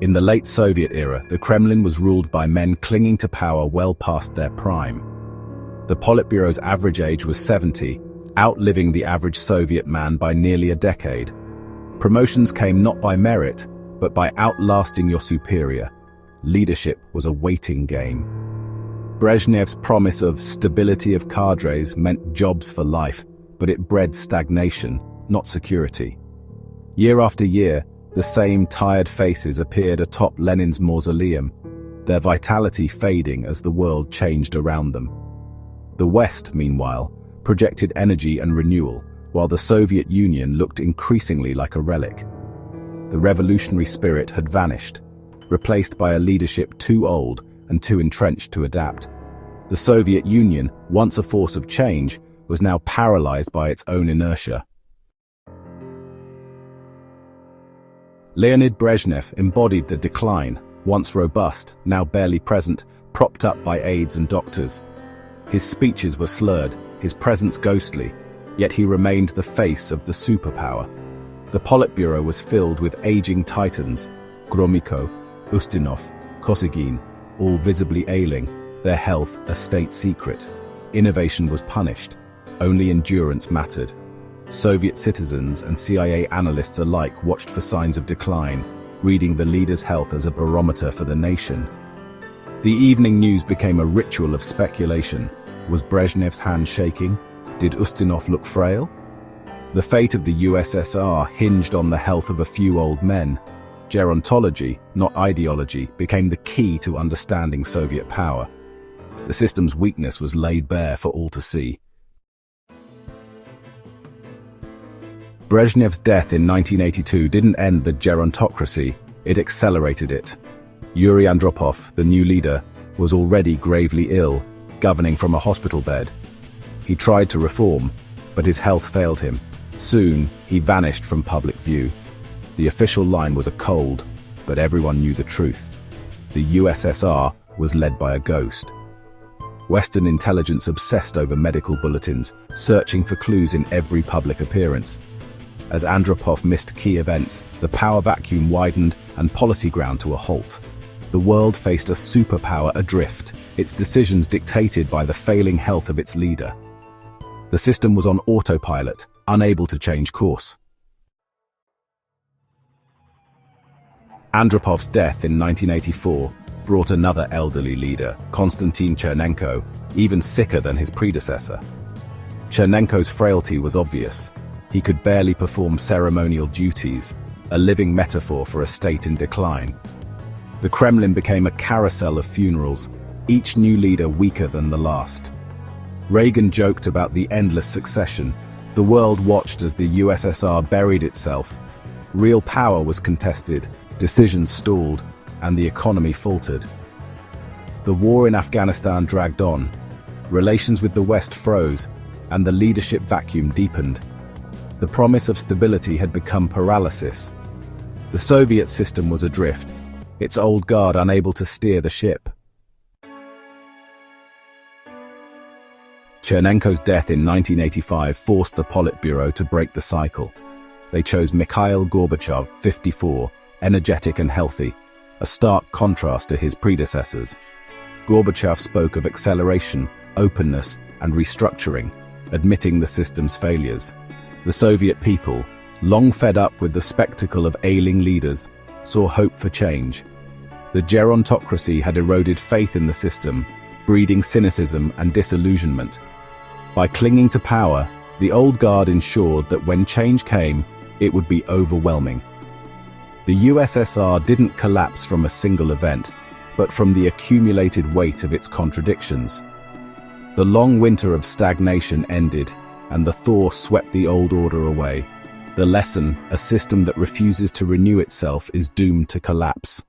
In the late Soviet era, the Kremlin was ruled by men clinging to power well past their prime. The Politburo's average age was 70, outliving the average Soviet man by nearly a decade. Promotions came not by merit, but by outlasting your superior. Leadership was a waiting game. Brezhnev's promise of stability of cadres meant jobs for life, but it bred stagnation, not security. Year after year, the same tired faces appeared atop Lenin's mausoleum, their vitality fading as the world changed around them. The West, meanwhile, projected energy and renewal, while the Soviet Union looked increasingly like a relic. The revolutionary spirit had vanished, replaced by a leadership too old and too entrenched to adapt. The Soviet Union, once a force of change, was now paralyzed by its own inertia. Leonid Brezhnev embodied the decline, once robust, now barely present, propped up by aides and doctors. His speeches were slurred, his presence ghostly, yet he remained the face of the superpower. The Politburo was filled with aging titans, Gromyko, Ustinov, Kosygin, all visibly ailing, their health a state secret. Innovation was punished, only endurance mattered. Soviet citizens and CIA analysts alike watched for signs of decline, reading the leader's health as a barometer for the nation. The evening news became a ritual of speculation. Was Brezhnev's hand shaking? Did Ustinov look frail? The fate of the USSR hinged on the health of a few old men. Gerontology, not ideology, became the key to understanding Soviet power. The system's weakness was laid bare for all to see. Brezhnev's death in 1982 didn't end the gerontocracy, it accelerated it. Yuri Andropov, the new leader, was already gravely ill, governing from a hospital bed. He tried to reform, but his health failed him. Soon, he vanished from public view. The official line was a cold, but everyone knew the truth. The USSR was led by a ghost. Western intelligence obsessed over medical bulletins, searching for clues in every public appearance. As Andropov missed key events, the power vacuum widened and policy ground to a halt. The world faced a superpower adrift, its decisions dictated by the failing health of its leader. The system was on autopilot, unable to change course. Andropov's death in 1984 brought another elderly leader, Constantine Chernenko, even sicker than his predecessor. Chernenko's frailty was obvious. He could barely perform ceremonial duties, a living metaphor for a state in decline. The Kremlin became a carousel of funerals, each new leader weaker than the last. Reagan joked about the endless succession. The world watched as the USSR buried itself. Real power was contested, decisions stalled, and the economy faltered. The war in Afghanistan dragged on. Relations with the West froze, and the leadership vacuum deepened. The promise of stability had become paralysis. The Soviet system was adrift, its old guard unable to steer the ship. Chernenko's death in 1985 forced the Politburo to break the cycle. They chose Mikhail Gorbachev, 54, energetic and healthy, a stark contrast to his predecessors. Gorbachev spoke of acceleration, openness, and restructuring, admitting the system's failures. The Soviet people, long fed up with the spectacle of ailing leaders, saw hope for change. The gerontocracy had eroded faith in the system, breeding cynicism and disillusionment. By clinging to power, the old guard ensured that when change came, it would be overwhelming. The USSR didn't collapse from a single event, but from the accumulated weight of its contradictions. The long winter of stagnation ended, and the thaw swept the old order away. The lesson, a system that refuses to renew itself, is doomed to collapse.